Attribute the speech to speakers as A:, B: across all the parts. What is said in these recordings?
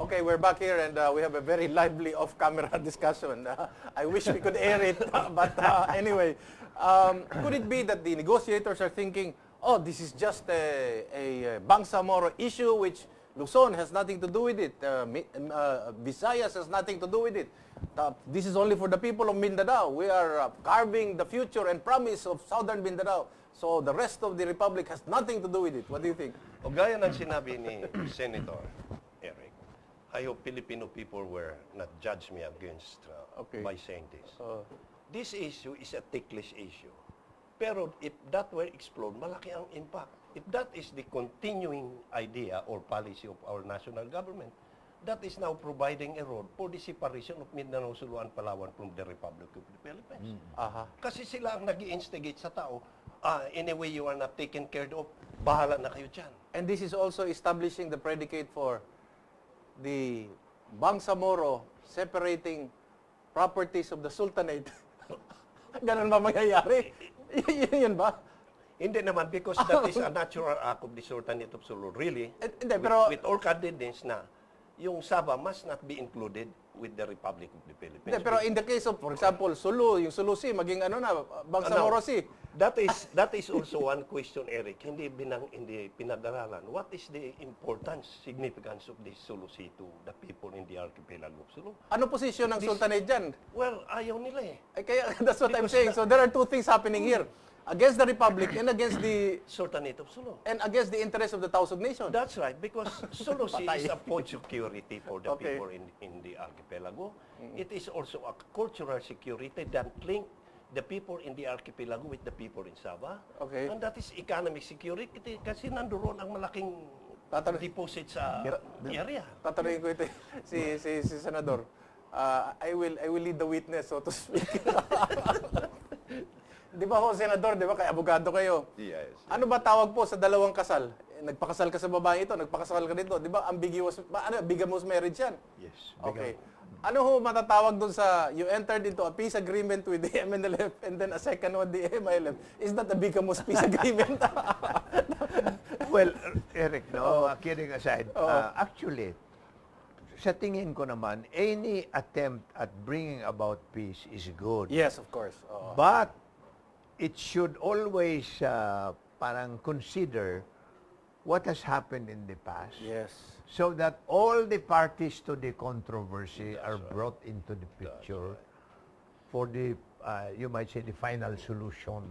A: Okay, we're back here and we have a very lively off-camera discussion. I wish we could air it, but anyway, could it be that the negotiators are thinking, oh, this is just a Bangsamoro issue which Luzon has nothing to do with it, Visayas has nothing to do with it. This is only for the people of Mindanao. We are carving the future and promise of Southern Mindanao. So the rest of the Republic has nothing to do with it. What do you think?
B: O gaya ng sinabi ni Senator Eric, I hope Filipino people will not judge me against by saying this. This issue is a ticklish issue. Pero if that were explode, malaki ang impact. If that is the continuing idea or policy of our national government, that is now providing a road for the separation of Mindanao, Sulu, and Palawan from the Republic of the Philippines. Kasi sila ang nag-i-instigate sa tao, anyway, you are not taken care of, bahala na kayo dyan.
A: And this is also establishing the predicate for the Bangsamoro separating properties of the Sultanate. Ganun ba mangyayari? Yun ba?
B: Hindi naman, because that is a natural act of the Sultanate of Sulu, really.
A: Pero,
B: with all candidness na yung Sabah must not be included with the Republic of the Philippines.
A: Pero in the case of, for example, Sulu, yung Sulu Sea, maging Bangsamoro Sea.
B: That is also one question, Eric. Hindi pinag-aralan. What is the importance, significance of this Sulu Sea to the people in the archipelago of Sulu?
A: Ano posisyon ng Sultanate dyan?
B: Well, ayaw nila eh.
A: Kaya, that's what I'm saying. So there are two things happening here. Against the Republic and against the
B: Sultanate of Sulu.
A: And against the interests of the Tausug Nation.
B: That's right, because Sulu Sea is a food security for the people in the archipelago. It is also a cultural security that link the people in the archipelago with the people in Sabah.
A: Okay.
B: And that is economic security kasi nandoon ang malaking deposit sa area.
A: Tatanungin ko ito si Senador. I will lead the witness, so to speak. Di ba ho, Senador, di ba, kay abogado kayo?
B: Yes.
A: Ano ba tawag po sa dalawang kasal? Nagpakasal ka sa babae ito, nagpakasal ka dito. Di ba, bigamous marriage yan?
B: Yes.
A: Okay. Ano ho matatawag doon sa, you entered into a peace agreement with the MNLF and then a second with the MILF? Is that a bigamous peace agreement?
C: Well, Eric, kidding aside, actually, sa tingin ko naman, any attempt at bringing about peace is good.
A: Yes, of course.
C: But it should always parang consider what has happened in the past.
A: Yes.
C: So that all the parties to the controversy are brought into the picture for the, you might say, the final solution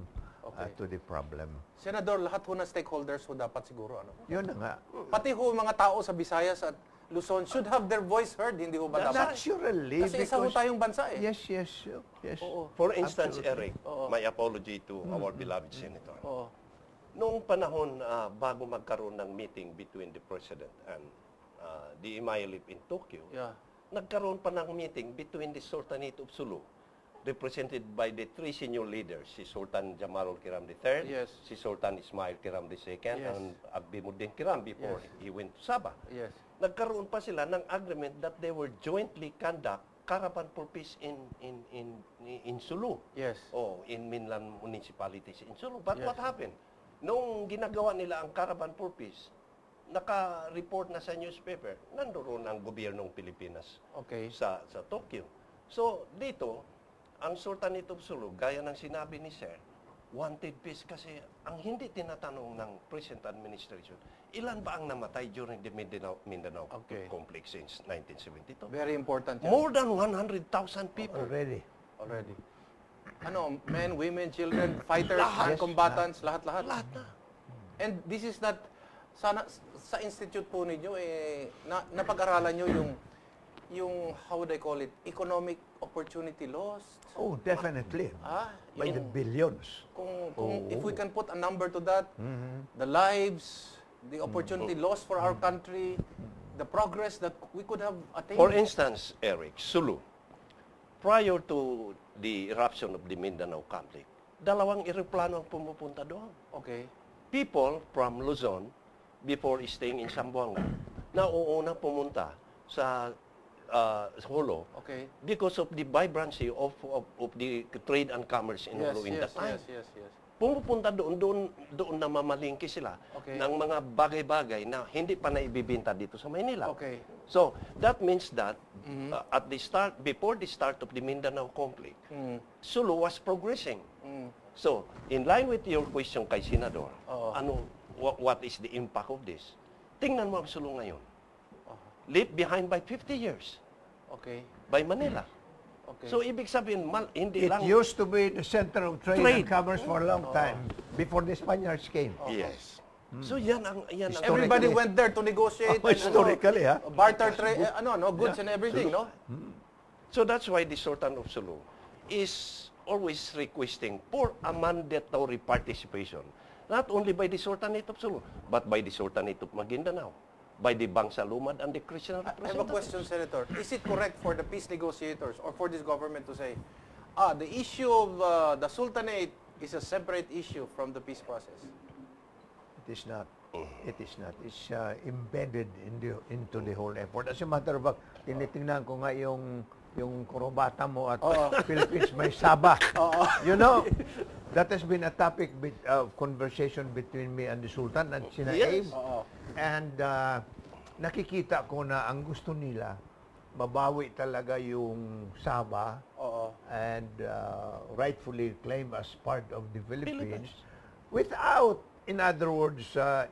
C: to the problem.
A: Senador, lahat ho na stakeholders ho dapat siguro, ano?
C: Yun na nga.
A: Pati ho mga tao sa Visayas at Luzon should have their voice heard, hindi ho ba dapat?
C: Naturally.
A: Kasi isa ho tayong bansa eh.
C: Yes.
A: Oo.
B: For instance, Eric, my apology to our beloved Senator. Noong panahon bago magkaroon ng meeting between the President and the MILF in Tokyo, nagkaroon pa ng meeting between the Sultanate of Sulu, represented by the three senior leaders, si Sultan Jamalul Kiram III, si Sultan Ismail Kiram II, and Abdimuddin Kiram before he went to Sabah.
A: Yes.
B: Nagkaroon pa sila ng agreement that they were jointly conduct caravan for peace in Sulu.
A: Yes.
B: In mainland municipalities in Sulu. But what happened? Nung ginagawa nila ang caravan for peace, naka-report na sa newspaper, nandoon ang gobyernong Pilipinas sa Tokyo. So, dito, ang Sultanate of Sulu, gaya ng sinabi ni Sir, wanted peace kasi ang hindi tinatanong ng present administration, ilan ba ang namatay during the Mindanao conflict since 1972?
A: Very important yan.
B: More than 100,000 people.
C: Already.
A: Ano, men, women, children, fighters, combatants, lahat-lahat.
B: Lahat na.
A: And this is not, sana sa institute po ninyo, napag-aralan nyo yung, how would I call it, economic opportunity lost.
C: Oh, definitely. By the billions.
A: If we can put a number to that, the lives, the opportunity lost for our country, the progress that we could have attained.
B: For instance, Eric, Sulu, prior to the eruption of the Mindanao conflict, dalawang eroplano ang pumupunta doon.
A: Okay.
B: People from Luzon, before staying in Zamboanga, nauuna pumunta sa Holo because of the vibrancy of the trade and commerce in Holo in that time.
A: Yes.
B: Pumupunta doon na mamalingki sila ng mga bagay-bagay na hindi pa naibibenta dito sa Maynila.
A: Okay.
B: So that means that at the start, before the start of the Mindanao conflict, Sulu was progressing. So, in line with your question kay Senador, what is the impact of this? Tingnan mo ang Sulu ngayon. Left behind by 50 years.
A: Okay.
B: By Manila.
A: Okay.
B: So, ibig sabihin, hindi
C: It
B: lang...
C: used to be the center of trade and
B: Trade.
C: commerce for a long time before the Spaniards came.
B: Yes. So, yan ang
A: Everybody went there to negotiate.
C: Oh, historically, ha?
A: Barter trade, goods and everything, no?
B: So that's why the Sultan of Sulu is always requesting for a mandatory participation, not only by the Sultanate of Sulu, but by the Sultanate of Maguindanao, by the Bangsalumad and the Christian
A: I have a
B: representatives.
A: question, Senator. Is it correct for the peace negotiators or for this government to say, the issue of the Sultanate is a separate issue from the peace process?
C: It is not. It is not. It's embedded into the whole effort. As a matter of fact, tinitingnan ko nga yung kurobata mo at Philippines may Sabah. You know, that has been a topic of conversation between me and the Sultan and Sina
B: Yes.
C: Abe. And nakikita ko na ang gusto nila, mabawi talaga yung Sabah and rightfully claim as part of the Philippines without, in other words,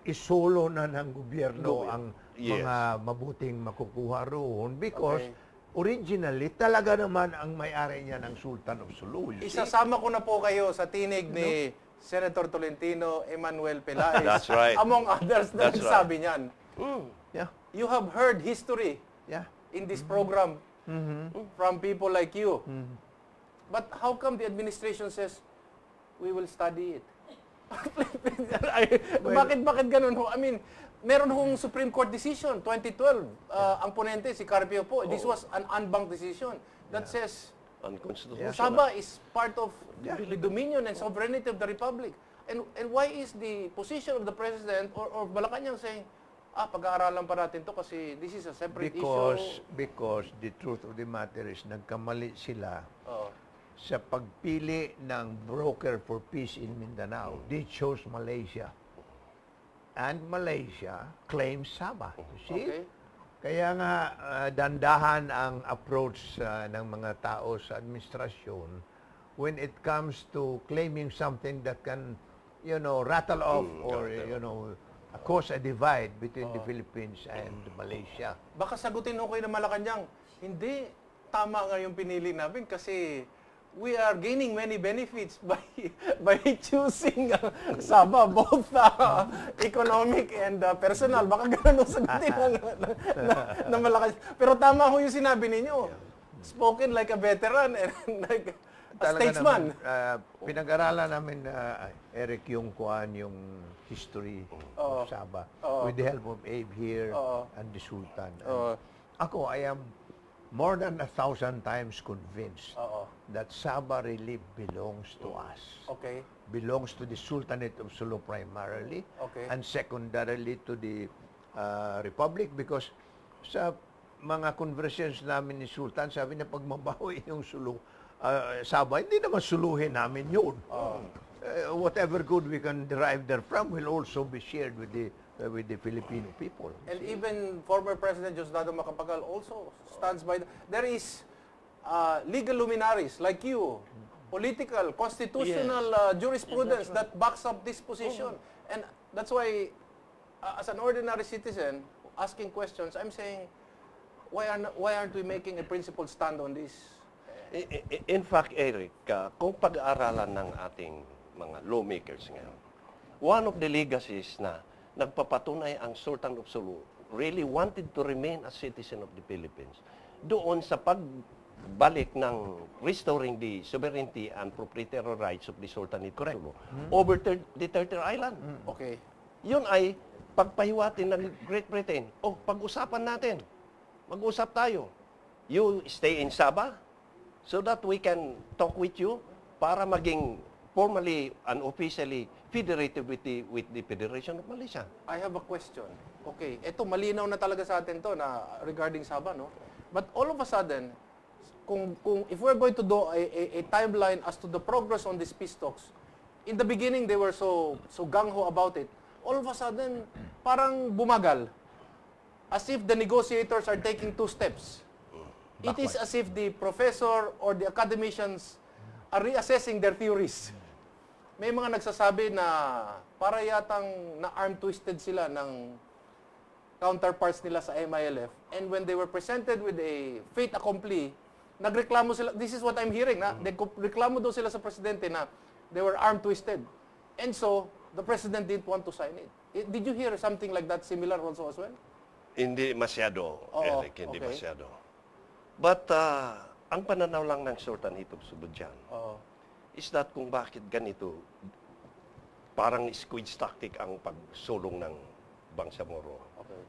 C: isolo na ng gobyerno ang mga mabuting makukuha roon because originally, talaga naman ang may-ari niya ng Sultan of Sulu.
A: Isasama ko na po kayo sa tinig ni Senator Tolentino Emmanuel Pelaez.
B: That's right.
A: Among others na nagsabi niyan.
C: Yeah.
A: You have heard history
C: Yeah.
A: in this program from people like you. But how come the administration says, we will study it? Bakit ganun ho? I mean, meron hong Supreme Court decision, 2012. Ang ponente, si Carpio po. This was an unbanked decision that says,
B: Unconstitutional.
A: Sabah is part of the dominion and sovereignty of the Republic. And why is the position of the President or Malacanang saying, pag-aaralan pa natin to kasi this is a separate issue?
C: Because the truth of the matter is, nagkamali sila sa pagpili ng broker for peace in Mindanao. They chose Malaysia. And Malaysia claims Sabah. You see?
A: Okay.
C: Kaya nga, dandahan ang approach ng mga tao sa administrasyon when it comes to claiming something that can, rattle off or, cause a divide between the Philippines and Malaysia.
A: Baka sagutin ko kayo ng Malacanang, hindi, tama nga yung pinili namin kasi we are gaining many benefits by choosing Sabah, both economic and personal. Baka ganun ang sagutin ng Malacanang. Pero tama ho yung sinabi ninyo. Spoken like a veteran and like a statesman.
C: Pinag-aralan namin, Eric, yung history of Sabah with the help of Abe here and the Sultan. And ako, I am more than 1,000 times convinced that Sabah really belongs to us.
A: Okay.
C: Belongs to the Sultanate of Sulu primarily, and secondarily to the Republic because sa mga conversations namin ni Sultan, sabi niya pag mabawi yung Sulu, Sabah, hindi naman suluhin namin yun. Whatever good we can derive therefrom will also be shared with the Filipino people.
A: And even former President Diosdado Macapagal also stands by. There is legal luminaries like you, political, constitutional jurisprudence that backs up this position. And that's why, as an ordinary citizen, asking questions, I'm saying, why aren't we making a principled stand on this?
B: In fact, Eric, kung pag-aaralan ng ating mga lawmakers ngayon, one of the legacies na nagpapatunay ang Sultan of Sulu really wanted to remain a citizen of the Philippines. Doon sa pagbalik ng restoring the sovereignty and proprietary rights of the Sultanate of Sulu over the Territorial Island.
A: Okay.
B: Yun ay pagpahiwatin ng Great Britain. Pag-usapan natin. Mag-usap tayo. You stay in Sabah so that we can talk with you para maging formally and officially federated with the Federation of Malaysia.
A: I have a question. Okay, ito malinaw na talaga sa atin to na regarding Sabah, no? But all of a sudden, kung if we're going to do a timeline as to the progress on these peace talks, in the beginning they were so gung-ho about it. All of a sudden, parang bumagal. as if the negotiators are taking 2 steps. It is as if the professor or the academicians are reassessing their theories. May mga nagsasabi na para yatang na-arm twisted sila ng counterparts nila sa MILF, and when they were presented with a fait accompli, nagreklamo sila, this is what I'm hearing, na reklamo daw sila sa presidente na they were arm twisted. And so, the president didn't want to sign it. Did you hear something like that similar also as well?
B: Hindi masyado, Eric, hindi
A: okay.
B: masyado. But, ang pananaw lang ng Sultan Hitop Subod dyan, is that kung bakit ganito, parang squid tactic ang pagsulong ng Bangsamoro,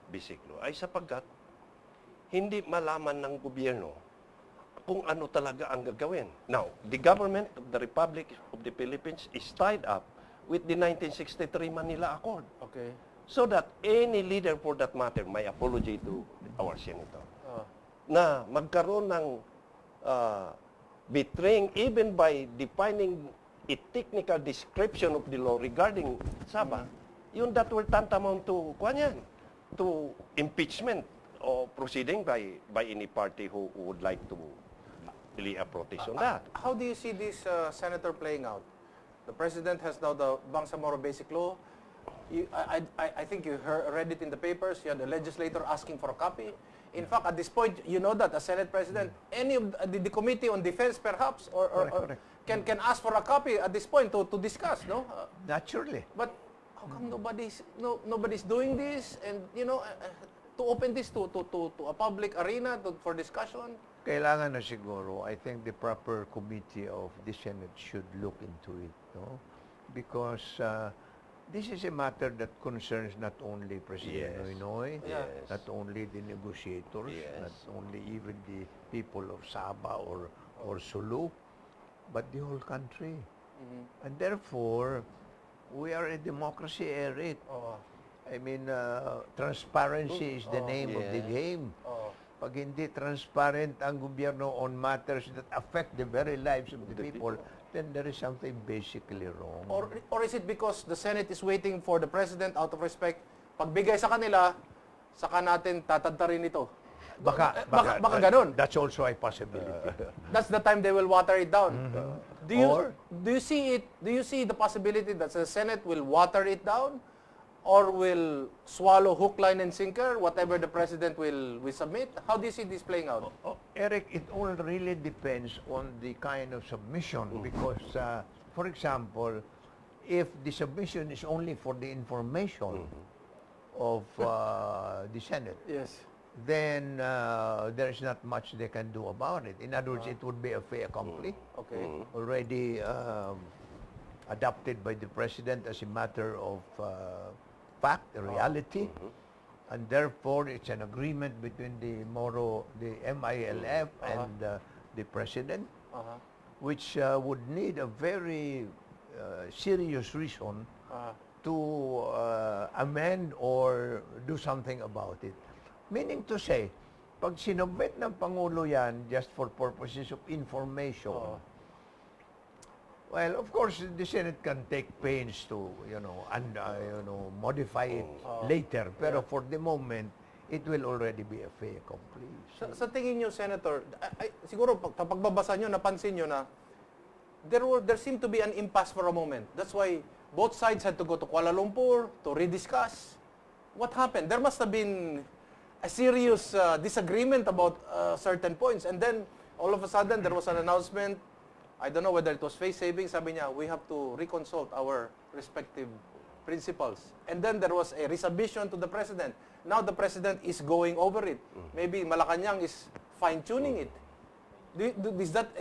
B: Bisiklo, ay sapagkat hindi malaman ng gobyerno kung ano talaga ang gagawin. Now, the government of the Republic of the Philippines is tied up with the 1963 Manila Accord.
A: Okay.
B: So that any leader for that matter may apology to our senator. Na magkaroon ng betraying even by defining a technical description of the law regarding Sabah, yun that will tantamount to to impeachment or proceeding by any party who would like to really a protest on that.
A: How do you see this, Senator, playing out? The President has now the Bangsamoro Basic Law. I think you read it in the papers. You had the legislator asking for a copy. In fact, at this point, you know that as Senate President, any of the Committee on Defense, perhaps, or
C: Correct.
A: can ask for a copy at this point to discuss, no?
C: Naturally.
A: But how come nobody's doing this? And to open this to a public arena for discussion.
C: Kailangan na siguro, I think the proper committee of the Senate should look into it, no? Because this is a matter that concerns not only President Noynoy, not only the negotiators, not only even the people of Sabah or Sulu, but the whole country. And therefore, we are a democracy, Eric. I mean, transparency is the name of the game. Pag hindi transparent ang gobyerno on matters that affect the very lives of the people, then there is something basically wrong.
A: Or is it because the Senate is waiting for the President out of respect? Pagbigay sa kanila, saka natin tatadtarin ito.
C: Baka
A: ganun.
C: That's also a possibility.
A: That's the time they will water it down. Do you see the possibility that the Senate will water it down? Or will swallow hook, line, and sinker, whatever the President will submit? How do you see this playing out?
C: Eric, it all really depends on the kind of submission because, for example, if the submission is only for the information of the Senate, then there is not much they can do about it. In other words, it would be a fait accompli, already adopted by the President as a matter of fact, reality, and therefore it's an agreement between the MILF and the President, which would need a very serious reason to amend or do something about it. Meaning to say, pag sinubmit ng Pangulo yan just for purposes of information, well, of course, the Senate can take pains to, modify it later. Pero for the moment, it will already be a fait accompli.
A: Sa tingin niyo, Senator, siguro kapag babasa niyo, napansin niyo na there seemed to be an impasse for a moment. That's why both sides had to go to Kuala Lumpur to rediscuss. What happened? There must have been a serious disagreement about certain points. And then, all of a sudden, there was an announcement. I don't know whether it was face-saving. Sabi niya, we have to reconsult our respective principles. And then there was a resubmission to the President. Now the President is going over it. Maybe Malacanang is fine-tuning it. Is that